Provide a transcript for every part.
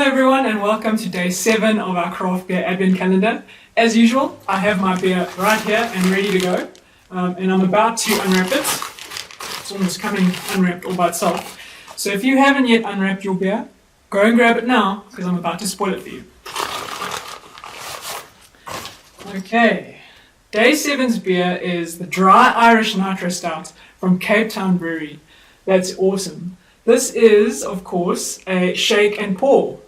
everyone, and welcome to day 7 of our craft beer advent calendar. As usual, I have my beer right here and ready to go, and I'm about to unwrap it. It's almost coming unwrapped all by itself. So if you haven't yet unwrapped your beer, go and grab it now, because I'm about to spoil it for you. Okay, day 7's beer is the Dry Irish Nitro Stout from Cape Town Brewery. That's awesome. This is, of course, a shake and pour.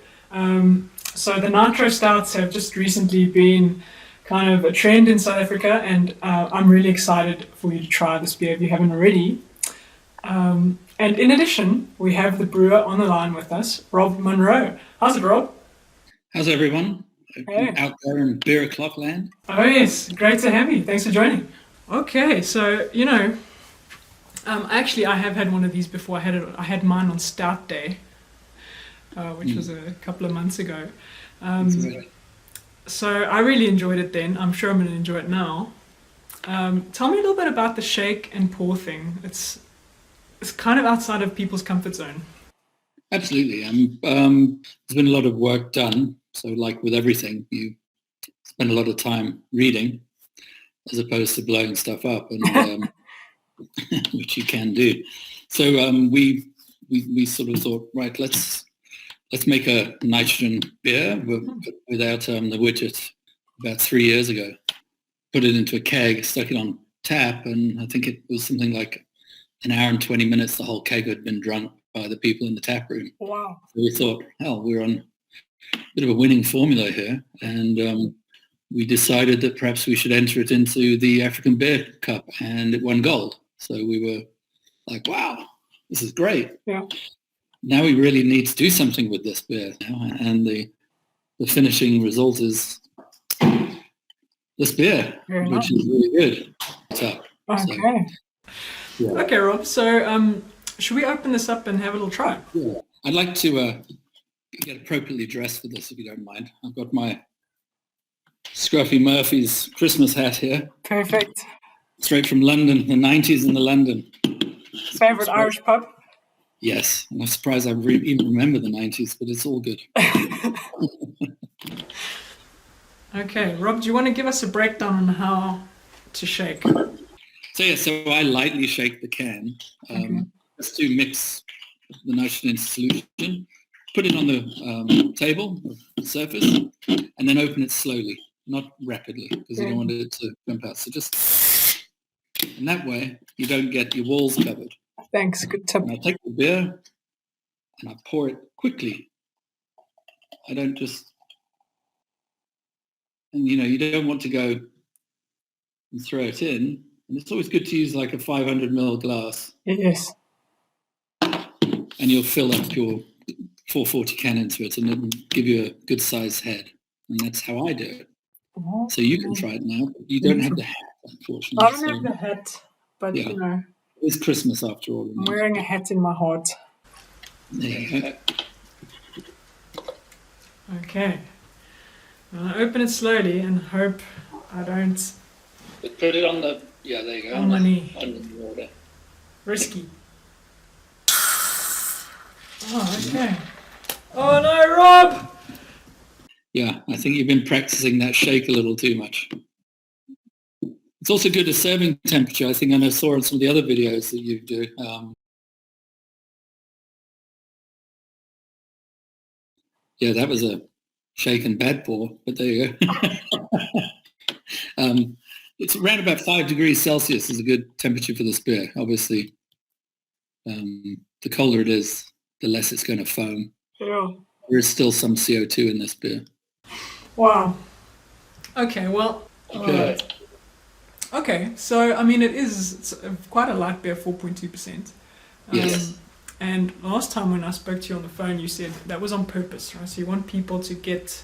So the Nitro Stouts have just recently been kind of a trend in South Africa, and I'm really excited for you to try this beer if you haven't already. And in addition, we have the brewer on the line with us, Rob Monroe. How's it, Rob? How's everyone? Hey. Out there in oClock land? Oh yes, great to have you. Thanks for joining. Okay, so, actually, I have had one of these before. I had mine on Stout Day, which was a couple of months ago. So I really enjoyed it then. I'm sure I'm going to enjoy it now. Tell me a little bit about the shake and pour thing. It's kind of outside of people's comfort zone. Absolutely. There's been a lot of work done. So like with everything, you spend a lot of time reading as opposed to blowing stuff up, and which you can do. So we sort of thought, right, let's make a nitrogen beer without the widget about 3 years ago. Put it into a keg, stuck it on tap, and I think it was something like an hour and 20 minutes. The whole keg had been drunk by the people in the tap room. Wow. So we thought, hell, we're on a bit of a winning formula here, and we decided that perhaps we should enter it into the African Beer Cup, and it won gold. So we were like, wow, this is great. Yeah. Now we really need to do something with this beer now, and the finishing result is this beer, which is really good. Okay. Yeah. Okay, Rob. So should we open this up and have a little try? Yeah. I'd like to get appropriately dressed for this, if you don't mind. I've got my Scruffy Murphy's Christmas hat here. Perfect. Straight from London, the 90s in the London. Favorite Irish pub? Yes, and I'm surprised I even remember the 90s, but it's all good. Okay, Rob, do you want to give us a breakdown on how to shake? So I lightly shake the can. Just to mix the nitrogen into solution. Put it on the table, the surface, and then open it slowly, not rapidly, because you don't want it to jump out. So just in that way, you don't get your walls covered. Thanks, good tip. And I take the beer and I pour it quickly. I don't just, and you don't want to go and throw it in. And it's always good to use like a 500 ml glass. Yes. And you'll fill up your 440 can into it, and it'll give you a good sized head. And that's how I do it. So you can try it now. But you don't have the hat, unfortunately. I don't have the hat, but it's Christmas after all. I'm wearing a hat in my heart. There you go. Okay. I'll open it slowly and hope I don't... But put it on the... Yeah, there you go. On my knee. On the water. Risky. Oh, okay. Oh no, Rob! Yeah, I think you've been practicing that shake a little too much. It's also good at serving temperature. I think I saw in some of the other videos that you do. Yeah, that was a shake and bad pour, but there you go. It's around about 5 degrees Celsius is a good temperature for this beer. Obviously, the colder it is, the less it's going to foam. Yeah. There is still some CO2 in this beer. Wow. Okay, well... Okay. Okay, so, I mean, it's quite a light beer, 4.2%. Yes. And last time when I spoke to you on the phone, you said that was on purpose, right? So you want people to get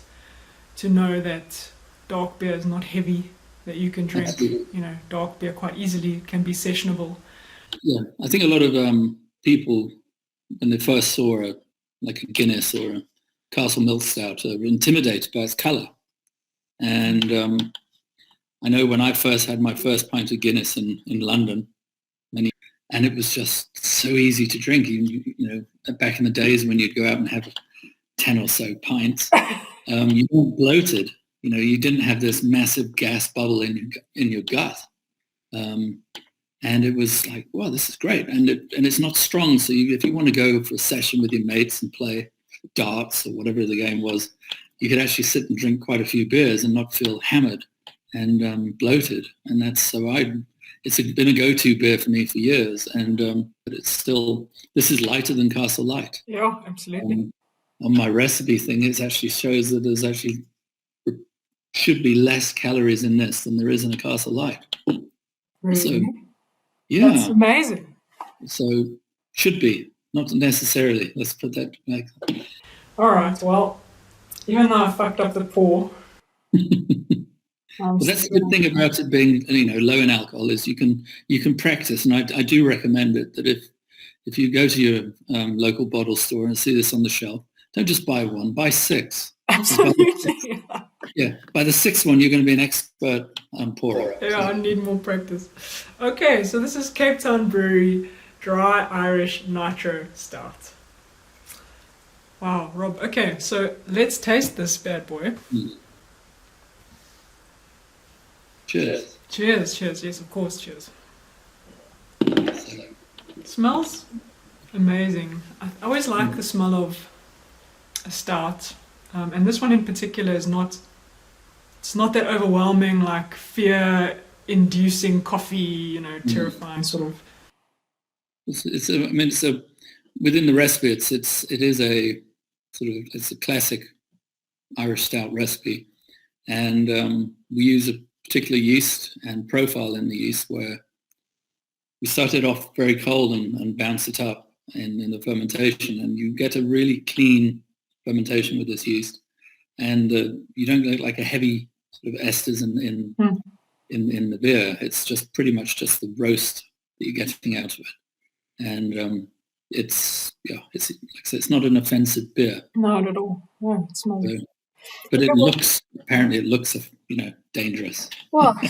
to know that dark beer is not heavy, that you can drink, dark beer quite easily, can be sessionable. Yeah, I think a lot of people, when they first saw a Guinness or a Castle Milk Stout, are intimidated by its colour. And I know when I first had my first pint of Guinness in London, and it was just so easy to drink. Back in the days when you'd go out and have 10 or so pints, you weren't bloated. You didn't have this massive gas bubble in your gut. And it was like, wow, this is great. And it's not strong. So if you want to go for a session with your mates and play darts or whatever the game was, you could actually sit and drink quite a few beers and not feel hammered and bloated. And it's been a go-to beer for me for years. And but this is lighter than Castle Light. Yeah, absolutely. On my recipe thing, it actually shows that there's actually should be less calories in this than there is in a Castle Light. Really? So, yeah. That's amazing. So should be, not necessarily. Let's put that back. All right. Well, even though I fucked up the pour, well, that's the good thing about it being, low in alcohol is you can practice, and I do recommend it. That if you go to your local bottle store and see this on the shelf, don't just buy one, buy 6. Absolutely. Yeah, by the 6th one, you're going to be an expert pourer. Yeah, I need more practice. Okay, so this is Cape Town Brewery Dry Irish Nitro Stout. Wow, Rob. Okay, so let's taste this bad boy. Cheers. Cheers, cheers. Yes, of course, cheers. Smells amazing. I always like the smell of a stout. And this one in particular it's not that overwhelming, like fear-inducing coffee, terrifying sort of. Within the recipe, it's a classic Irish stout recipe, and we use a particular yeast and profile in the yeast where we start it off very cold and bounce it up in the fermentation, and you get a really clean fermentation with this yeast, and you don't get like a heavy sort of esters in the beer. It's just pretty much just the roast that you're getting out of it, and it's like I said, it's not an offensive beer. Not at all. No, it smells. But it looks dangerous. Well.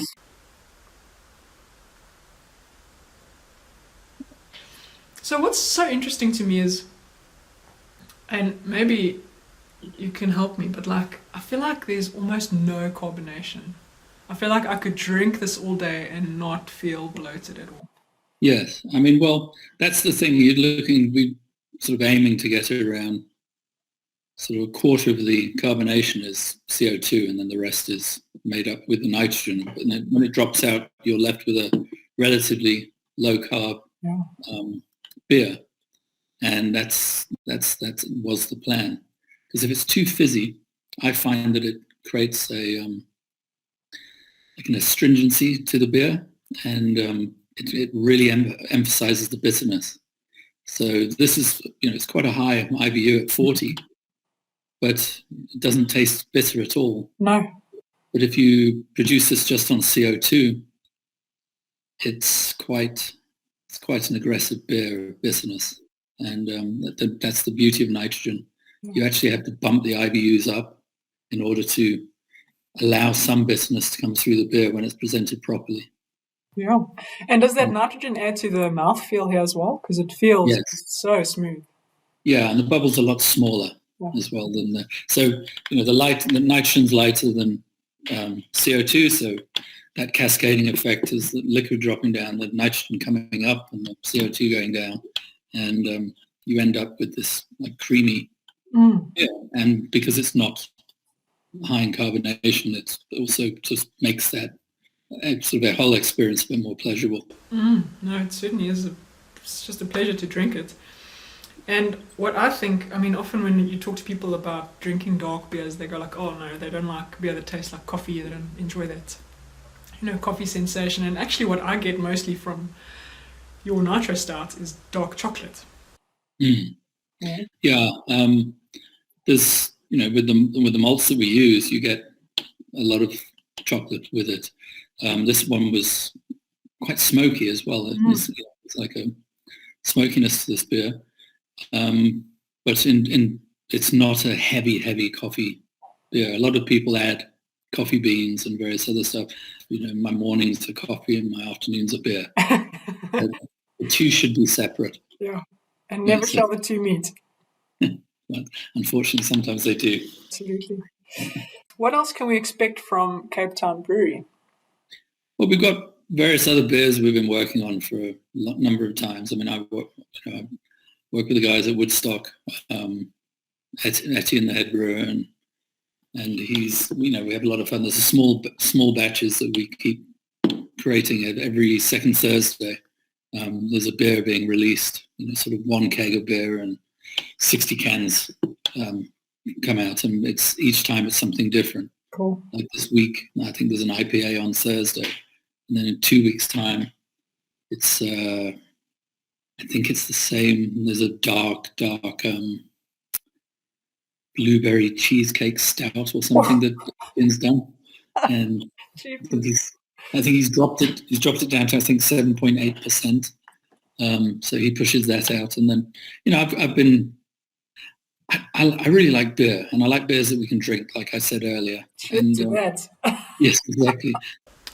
So what's so interesting to me is, and maybe you can help me, but I feel like there's almost no carbonation. I feel like I could drink this all day and not feel bloated at all. Yes. Well, that's the thing. We're sort of aiming to get it around sort of a quarter of the carbonation is CO2, and then the rest is made up with the nitrogen. And then when it drops out, you're left with a relatively low carb beer. And that was the plan. Because if it's too fizzy, I find that it creates an astringency to the beer, and it really emphasizes the bitterness. So this is, it's quite a high IBU at 40, but it doesn't taste bitter at all. No. But if you produce this just on CO2, it's quite an aggressive beer of bitterness. And that's the beauty of nitrogen. You actually have to bump the IBUs up in order to allow some bitterness to come through the beer when it's presented properly. Yeah. And does that nitrogen add to the mouthfeel here as well? Because it feels so smooth. Yeah, and the bubble's a lot smaller as well than the nitrogen's lighter than CO2, so that cascading effect is the liquid dropping down, the nitrogen coming up and the CO2 going down, and you end up with this like creamy beer. And because it's not high in carbonation, it also just makes that sort of a whole experience a bit more pleasurable. No, it certainly is. It's just a pleasure to drink it. And what I think, often when you talk to people about drinking dark beers, they go like, oh no, they don't like beer that tastes like coffee, they don't enjoy that, coffee sensation. And actually what I get mostly from your nitro stout is dark chocolate. Yeah. There's, with the malts that we use, you get a lot of chocolate with it. This one was quite smoky as well. It's like a smokiness to this beer. But it's not a heavy coffee beer. A lot of people add coffee beans and various other stuff. My mornings are coffee and my afternoons are beer. The two should be separate. Yeah, and never shall the two meet. But unfortunately, sometimes they do. Absolutely. What else can we expect from Cape Town Brewery? Well, we've got various other beers we've been working on for a number of times. I mean, I work with the guys at Woodstock, Etienne, the head brewer, and he's, we have a lot of fun. There's a small batches that we keep creating it every second Thursday. There's a beer being released, sort of one keg of beer and 60 cans come out, and each time it's something different. Cool. Like this week, I think there's an IPA on Thursday, and then in 2 weeks' time, it's I think it's the same. There's a dark blueberry cheesecake stout or something that Ian's done, and I think he's dropped it. He's dropped it down to, I think, 7.8%. So he pushes that out, and then I really like beer, and I like beers that we can drink, like I said earlier. Cheers to that. Yes, exactly.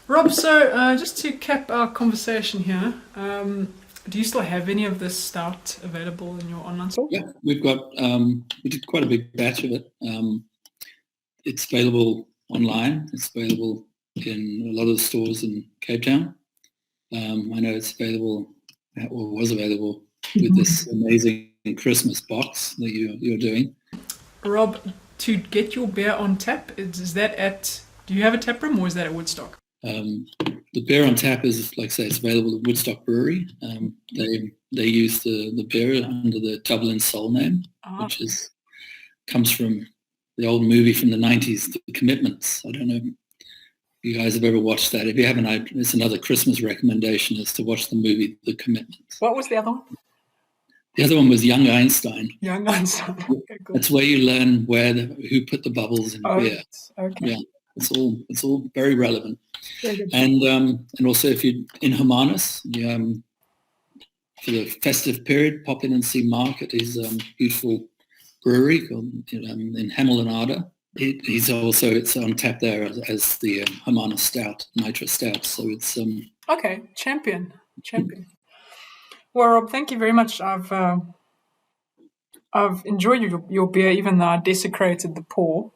Rob, so just to cap our conversation here, do you still have any of this stout available in your online store? Yeah, we've got, we did quite a big batch of it. It's available online. It's available in a lot of the stores in Cape Town. I know it's available, or was available, with this amazing Christmas box that you're doing. Rob, to get your beer on tap, is that at, do you have a tap room or is that at Woodstock? The beer on tap is, like I say, it's available at Woodstock Brewery. They use the beer under the Dublin Soul name, which comes from the old movie from the 90s, The Commitments. I don't know if you guys have ever watched that. If you haven't, it's another Christmas recommendation, is to watch the movie The Commitments. What was the other one? The other one was Young Einstein. Young Einstein. Okay, cool. That's where you learn who put the bubbles in beer. Okay. Yeah, it's all very relevant. Very good. And also, if you're in Hermanus, for the festive period, pop in and see Mark at his beautiful brewery called in Hemel and Arda. It's on tap there as the Hermanus Stout, Nitro Stout. So it's okay, champion. Well, Rob, thank you very much. I've enjoyed your beer, even though I desecrated the pour.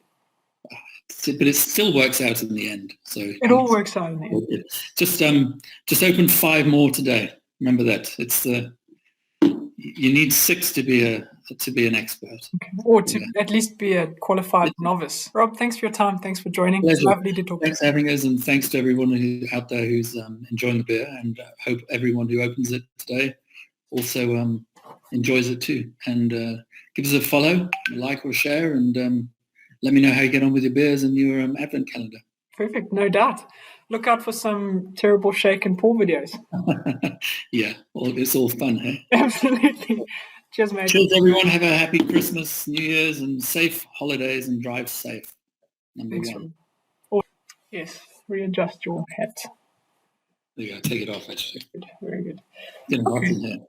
But it still works out in the end. So it all works out in the end. Just open 5 more today. Remember that. It's you need 6 to be an expert. Okay. Or to at least be a qualified novice. Rob, thanks for your time. Thanks for joining. Pleasure. It's lovely to talk to you. Thanks for having us, and thanks to everyone out there who's enjoying the beer, and hope everyone who opens it today also enjoys it too. And give us a follow, like or share, and let me know how you get on with your beers and your advent calendar. Perfect, no doubt. Look out for some terrible shake and pour videos. Yeah, it's all fun, hey? Absolutely. Cheers, mate. Cheers, everyone. Have a happy Christmas, New Year's, and safe holidays, and drive safe. Number Thanks, one. Yes, readjust your hat. There you go. Take it off, actually. Good. Very good. Get a bottle here.